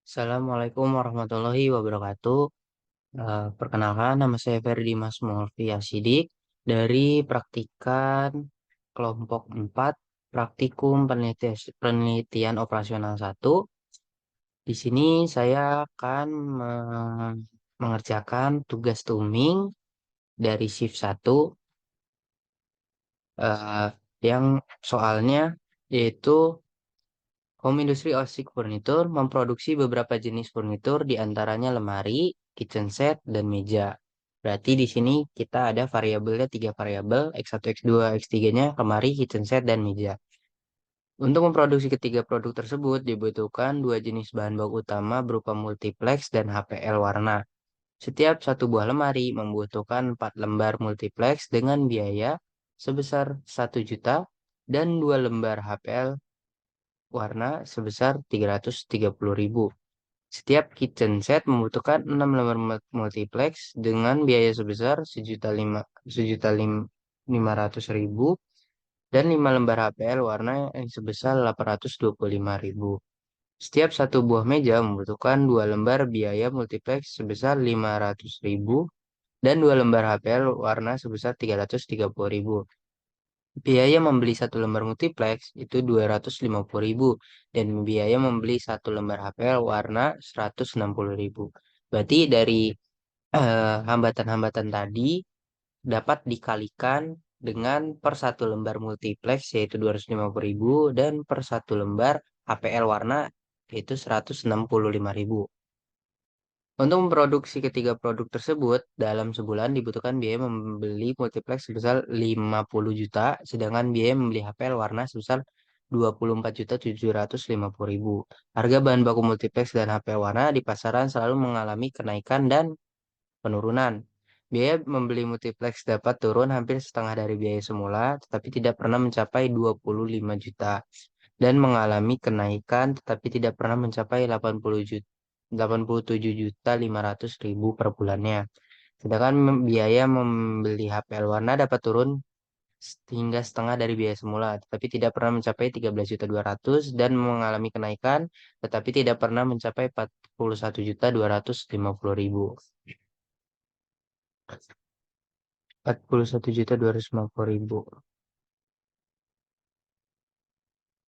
Assalamualaikum warahmatullahi wabarakatuh. Perkenalkan, nama saya Ferdi Mas Mulfi Asidik dari Praktikan Kelompok 4 Praktikum Penelitian Operasional 1. Di sini saya akan mengerjakan tugas tuming dari shift 1 eh, yang soalnya yaitu Home Industry Osik Furniture memproduksi beberapa jenis furnitur di antaranya lemari, kitchen set, dan meja. Berarti di sini kita ada variabelnya tiga variabel, X1, X2, X3-nya lemari, kitchen set, dan meja. Untuk memproduksi ketiga produk tersebut dibutuhkan dua jenis bahan baku utama berupa multiplex dan HPL warna. Setiap satu buah lemari membutuhkan 4 lembar multiplex dengan biaya sebesar 1 juta dan dua lembar HPL warna sebesar 330.000. Setiap kitchen set membutuhkan 6 lembar multiplex dengan biaya sebesar Rp1.500.000 dan 5 lembar HPL warna yang sebesar Rp825.000. Setiap satu buah meja membutuhkan 2 lembar biaya multiplex sebesar Rp500.000 dan 2 lembar HPL warna sebesar Rp330.000. Biaya membeli satu lembar multiplex itu Rp250.000 dan biaya membeli satu lembar HPL warna Rp160.000. Berarti dari hambatan-hambatan tadi dapat dikalikan dengan per satu lembar multiplex yaitu Rp250.000 dan per satu lembar HPL warna yaitu Rp165.000. Untuk memproduksi ketiga produk tersebut, dalam sebulan dibutuhkan biaya membeli multiplex sebesar 50 juta, sedangkan biaya membeli HPL warna sebesar 24.750.000. Harga bahan baku multiplex dan HPL warna di pasaran selalu mengalami kenaikan dan penurunan. Biaya membeli multiplex dapat turun hampir setengah dari biaya semula, tetapi tidak pernah mencapai 25 juta dan mengalami kenaikan tetapi tidak pernah mencapai 87.500.000 per bulannya. Sedangkan biaya membeli HPL warna dapat turun hingga setengah dari biaya semula, tetapi tidak pernah mencapai 13.200.000 dan mengalami kenaikan, tetapi tidak pernah mencapai 41.250.000. 41.250.000.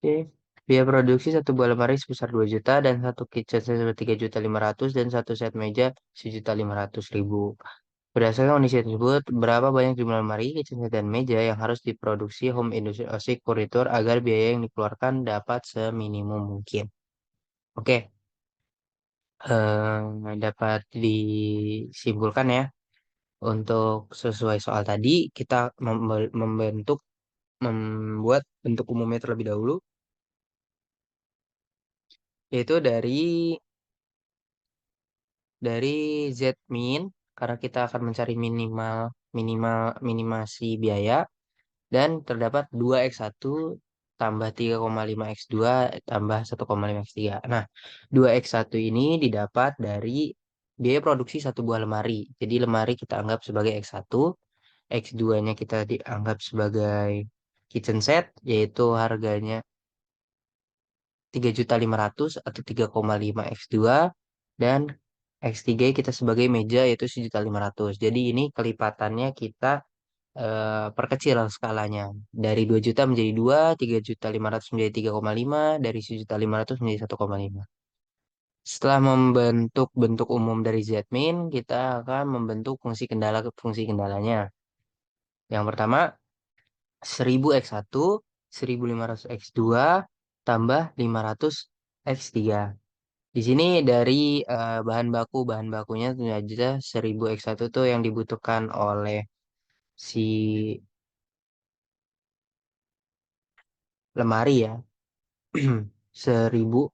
Oke. Biaya produksi satu buah lemari sebesar 2 juta dan satu kitchen set sebesar 3.500.000 dan satu set meja 1.500.000. Berdasarkan kondisi tersebut, berapa banyak jumlah lemari, kitchen set, dan meja yang harus diproduksi Home Industry Osik Furniture agar biaya yang dikeluarkan dapat seminimum mungkin. Oke, dapat disimpulkan ya. Untuk sesuai soal tadi, kita membuat bentuk umumnya terlebih dahulu, yaitu dari Z min, karena kita akan mencari minimal minimal minimasi biaya, dan terdapat 2x1 tambah 3,5x2 tambah 1,5x3. Nah, 2x1 ini didapat dari biaya produksi satu buah lemari. Jadi lemari kita anggap sebagai x1, x2-nya kita dianggap sebagai kitchen set, yaitu harganya 3.500.000 atau 3,5x2, dan X3 kita sebagai meja yaitu 1.500.000. Jadi ini kelipatannya kita perkecil skalanya. Dari 2 juta menjadi 2, 3.500.000 menjadi 3,5, dari 1.500.000 menjadi 1,5. Setelah membentuk bentuk umum dari Zmin, kita akan membentuk fungsi kendala ke fungsi kendalanya. Yang pertama, 1000x1, 1500x2, tambah 500x3. Di sini dari bahan bakunya tentu saja 1000x1 tuh yang dibutuhkan oleh si lemari ya. 1000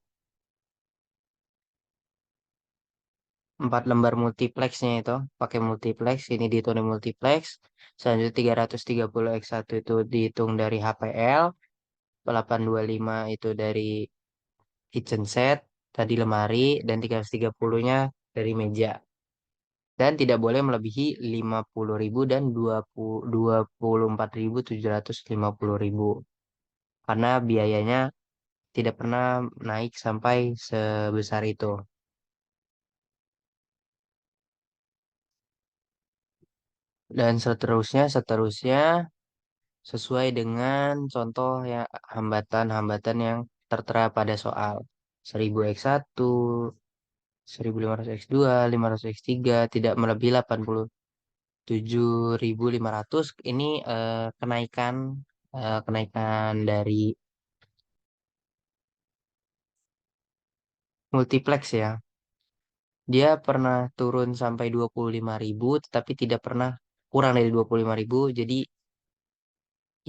4 lembar multiplexnya itu pakai multiplex, ini dihitung dari multiplex. Selanjutnya 330x1 itu dihitung dari HPL, 825 itu dari kitchen set, tadi lemari, dan 330-nya dari meja. Dan tidak boleh melebihi 50.000 dan 24.750.000 karena biayanya tidak pernah naik sampai sebesar itu. Dan seterusnya sesuai dengan contoh ya hambatan-hambatan yang tertera pada soal 1000 x 1, 1500 x 2, 500 x 3 tidak melebihi 87.500. Ini kenaikan dari multiplex ya. Dia pernah turun sampai 25.000 tetapi tidak pernah kurang dari 25.000. Jadi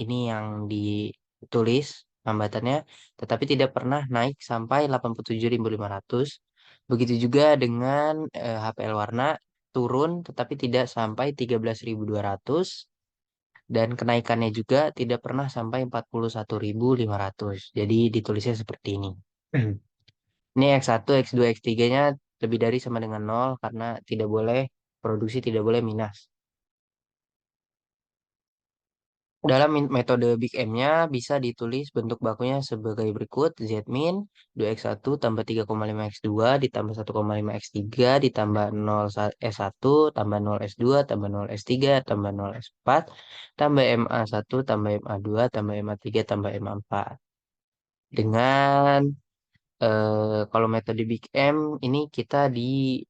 ini yang ditulis hambatannya, tetapi tidak pernah naik sampai 87.500. Begitu juga dengan HPL warna turun, tetapi tidak sampai 13.200. Dan kenaikannya juga tidak pernah sampai 41.500. Jadi ditulisnya seperti ini. Ini X1, X2, X3-nya lebih dari sama dengan nol karena tidak boleh produksi tidak boleh minus. Dalam metode Big M-nya bisa ditulis bentuk bakunya sebagai berikut. Z min 2x1 tambah 3,5x2 ditambah 1,5x3 ditambah 0 S1 tambah 0 S2 tambah 0 S3 tambah 0 S4 tambah MA1 tambah MA2 tambah MA3 tambah MA4. Dengan kalau metode Big M ini kita di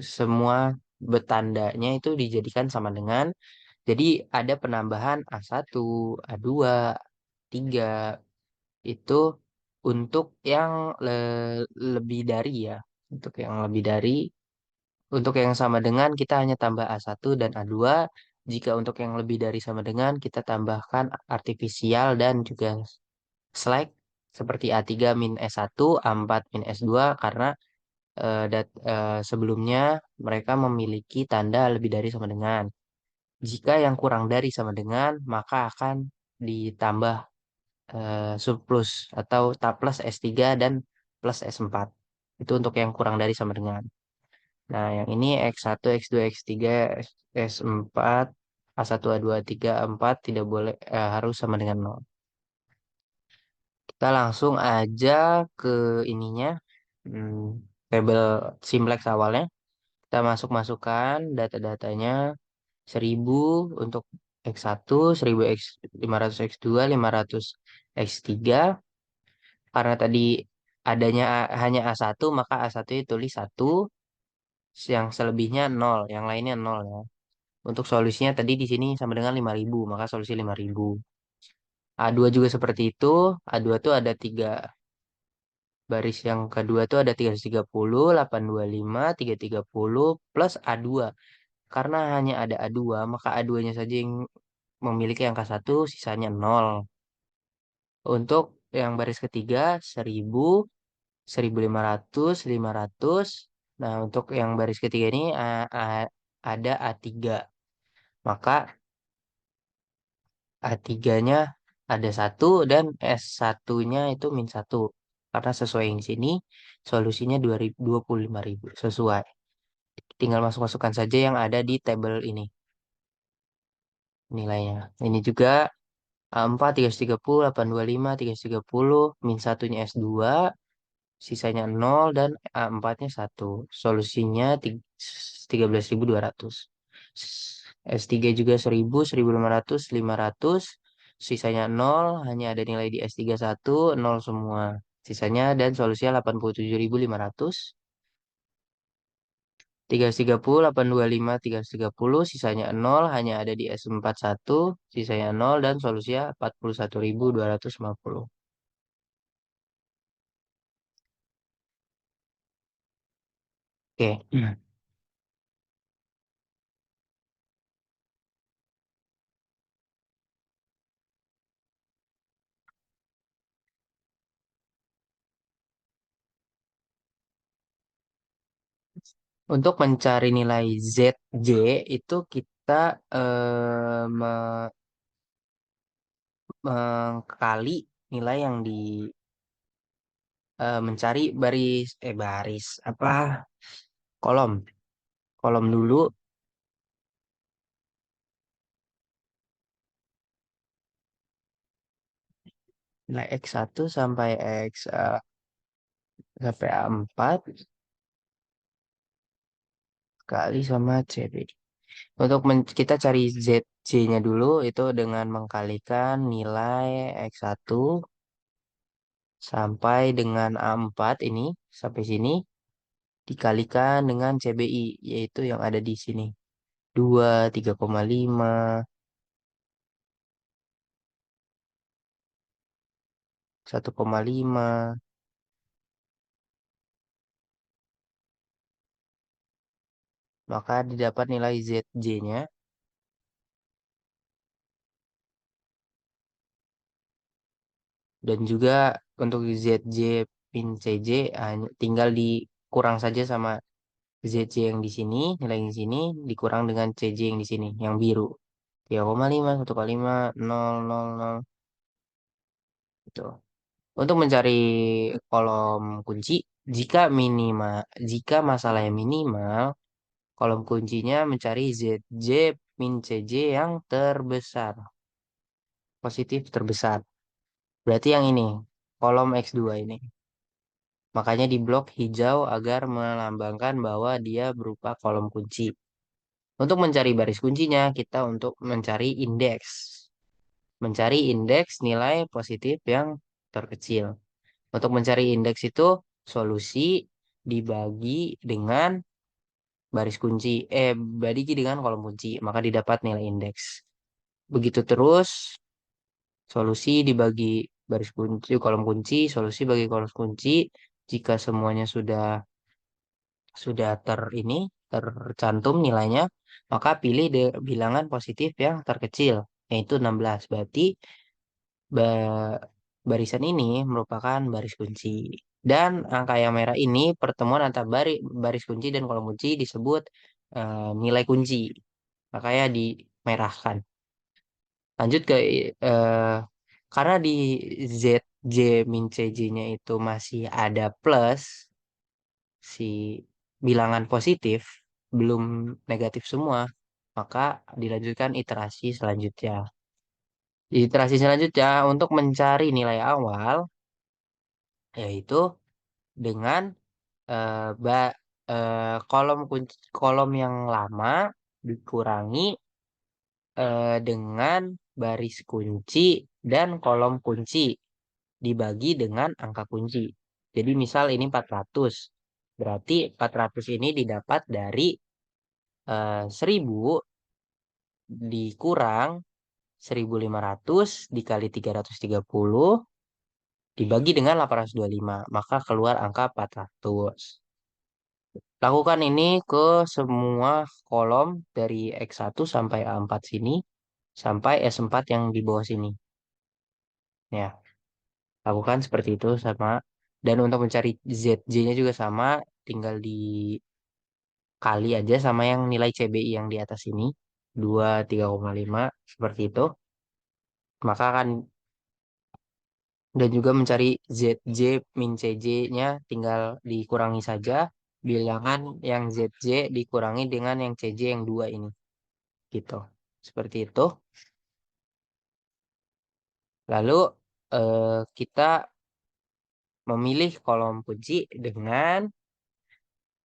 semua betandanya itu dijadikan sama dengan, jadi ada penambahan A1, A2, 3 itu untuk yang lebih dari ya. Untuk yang lebih dari, untuk yang sama dengan kita hanya tambah A1 dan A2. Jika untuk yang lebih dari sama dengan kita tambahkan artifisial dan juga slack seperti A3 min S1, A4 min S2 karena sebelumnya mereka memiliki tanda lebih dari sama dengan. Jika yang kurang dari sama dengan, maka akan ditambah surplus atau plus S3 dan plus S4. Itu untuk yang kurang dari sama dengan. Nah, yang ini X1, X2, X3, S4, A1, A2, A3, A4 tidak boleh harus sama dengan nol. Kita langsung aja ke ininya. Hmm, Tabel simplex awalnya. Kita masukkan data-datanya 1000 untuk X1, 1000 X, 500 X2, 500 X3. Karena tadi adanya hanya A1, maka A1 itu tulis 1, yang selebihnya 0, yang lainnya 0 ya. Untuk solusinya tadi di sini sama dengan 5000, maka solusi 5000. A2 juga seperti itu. A2 tuh ada 3 baris, yang kedua tuh ada 330, 825, 330 plus A2. Karena hanya ada A2, maka A2-nya saja yang memiliki angka 1, sisanya 0. Untuk yang baris ketiga, 1000, 1500, 500. Nah, untuk yang baris ketiga ini ada A3. Maka A3-nya ada 1 dan S1-nya itu min 1. Karena sesuai yang sini, solusinya 25.000. Sesuai. Tinggal masukkan saja yang ada di tabel ini nilainya. Ini juga A4 330, 825, 330, min satunya S2, sisanya 0 dan A4-nya 1. Solusinya 13.200. S3 juga 1000, 1500, 500, sisanya 0, hanya ada nilai di S3 1, 0 semua. Sisanya dan solusinya 87.500. 330, 825, 330, sisanya 0, hanya ada di S4 1, sisanya 0 dan solusinya 41.250. Oke. Untuk mencari nilai ZJ itu kita mengkali nilai yang di mencari baris apa kolom kolom dulu. nilai X1 sampai sampai A4 kali sama CB. Untuk kita cari ZC-nya dulu itu dengan mengkalikan nilai X1 sampai dengan A4 ini sampai sini dikalikan dengan CBI yaitu yang ada di sini. 3,5, 1,5, maka didapat nilai ZJ-nya. Dan juga untuk ZJ min CJ tinggal dikurang saja sama ZJ yang di sini, nilai yang di sini dikurang dengan CJ yang di sini, yang biru. 3,5, 1,5, 0, 0, 0. Gitu. Untuk mencari kolom kunci, jika jika masalahnya minimal, kolom kuncinya mencari ZJ min CJ yang terbesar, positif terbesar. Berarti yang ini, kolom X2 ini. Makanya di blok hijau agar melambangkan bahwa dia berupa kolom kunci. Untuk mencari baris kuncinya, kita untuk mencari indeks. Mencari indeks nilai positif yang terkecil. Untuk mencari indeks itu solusi dibagi dengan baris kunci, bagi dengan kolom kunci, maka didapat nilai indeks. Begitu terus, solusi dibagi baris kunci, kolom kunci, solusi bagi kolom kunci. Jika semuanya sudah tercantum nilainya, maka pilih bilangan positif yang terkecil, yaitu 16. Berarti ba- barisan ini merupakan baris kunci. Dan angka yang merah ini pertemuan antara baris kunci dan kolom kunci disebut nilai kunci. Makanya dimerahkan. Lanjut ke karena di ZJ min CJ-nya itu masih ada plus, si bilangan positif belum negatif semua, maka dilanjutkan iterasi selanjutnya. Di iterasi selanjutnya untuk mencari nilai awal yaitu dengan kolom yang lama dikurangi dengan baris kunci dan kolom kunci dibagi dengan angka kunci. Jadi misal ini 400. Berarti 400 ini didapat dari 1000 dikurang 1500 dikali 330 dibagi dengan 825. Maka keluar angka 400. Lakukan ini ke semua kolom dari X1 sampai A4 sini. Sampai S4 yang di bawah sini. Ya, lakukan seperti itu sama. Dan untuk mencari ZJ-nya juga sama. Tinggal dikali aja sama yang nilai CBI yang di atas ini. 3,5 seperti itu. Maka akan dan juga mencari ZJ min CJ-nya tinggal dikurangi saja. Bilangan yang ZJ dikurangi dengan yang CJ yang 2 ini. Gitu. Seperti itu. Lalu kita memilih kolom kunci dengan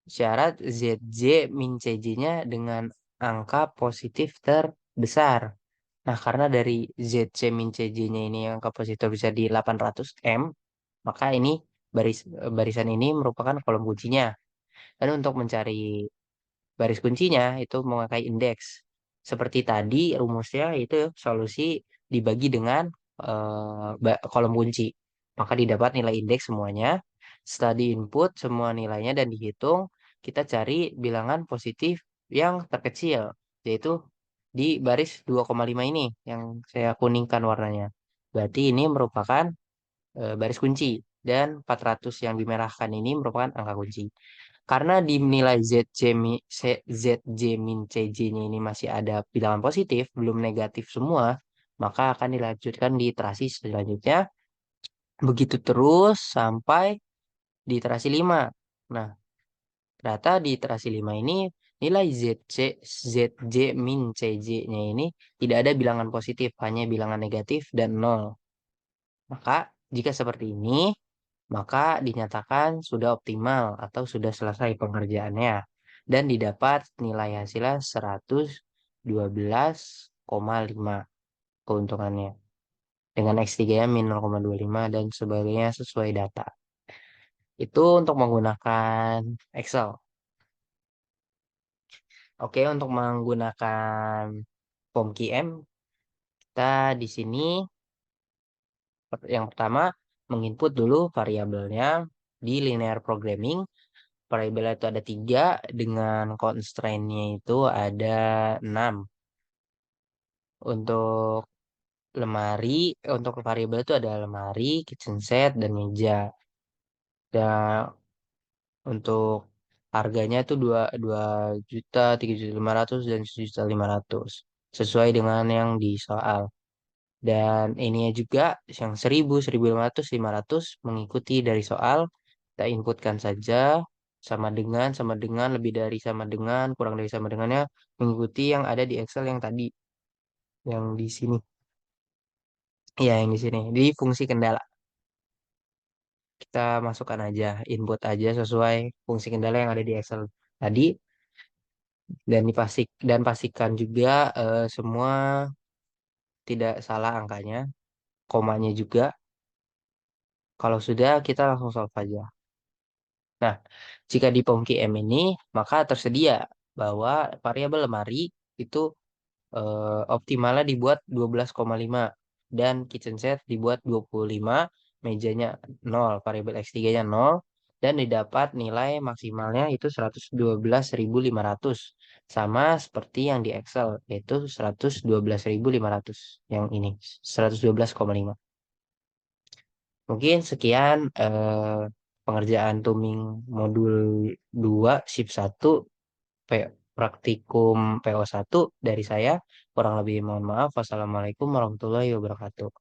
syarat ZJ min CJ-nya dengan angka positif terbesar. Nah, karena dari ZC min CJ-nya ini angka positif terbesar di 800M, maka ini barisan ini merupakan kolom kuncinya. Dan untuk mencari baris kuncinya itu memakai indeks. Seperti tadi rumusnya itu solusi dibagi dengan kolom kunci. Maka didapat nilai indeks semuanya. Setelah diinput semua nilainya dan dihitung, kita cari bilangan positif yang terkecil, yaitu di baris 2,5 ini yang saya kuningkan warnanya. Berarti ini merupakan baris kunci dan 400 yang dimerahkan ini merupakan angka kunci. Karena di nilai ZJ min CJ-nya ini masih ada bilangan positif, belum negatif semua, maka akan dilanjutkan di iterasi selanjutnya. Begitu terus sampai di iterasi 5. Nah, ternyata di iterasi 5 ini nilai ZJ min CJ-nya ini tidak ada bilangan positif, hanya bilangan negatif dan nol. Maka jika seperti ini, maka dinyatakan sudah optimal atau sudah selesai pengerjaannya dan didapat nilai hasilnya 112,5 keuntungannya dengan X3-nya min 0,25 dan sebagainya sesuai data. Itu untuk menggunakan Excel. Oke, untuk menggunakan POMQM, kita di sini yang pertama menginput dulu variabelnya di linear programming. Variabel itu ada 3 dengan constraint-nya itu ada 6. Untuk untuk variabel itu ada lemari, kitchen set, dan meja. Dan untuk harganya itu 2 juta, 3.500.000 dan 1.500.000 sesuai dengan yang di soal. Dan ini juga yang 1.000, 1.500, 500 mengikuti dari soal. Kita inputkan saja sama dengan, lebih dari sama dengan, kurang dari sama dengannya mengikuti yang ada di Excel yang tadi, yang di sini. Ya, yang di sini. Di fungsi kendala. Kita masukkan aja, input aja sesuai fungsi kendala yang ada di Excel tadi dan pastikan juga semua tidak salah angkanya, komanya juga. Kalau sudah, kita langsung solve aja. Nah, jika di POMQM ini, maka tersedia bahwa variabel lemari itu optimalnya dibuat 12,5 dan kitchen set dibuat 25, mejanya 0, variabel X3-nya 0, dan didapat nilai maksimalnya itu 112.500 sama seperti yang di Excel, yaitu 112.500 yang ini, 112,5. Mungkin sekian pengerjaan Tuming modul 2 shift 1 praktikum PO1 dari saya. Kurang lebih mohon maaf. Wassalamualaikum warahmatullahi wabarakatuh.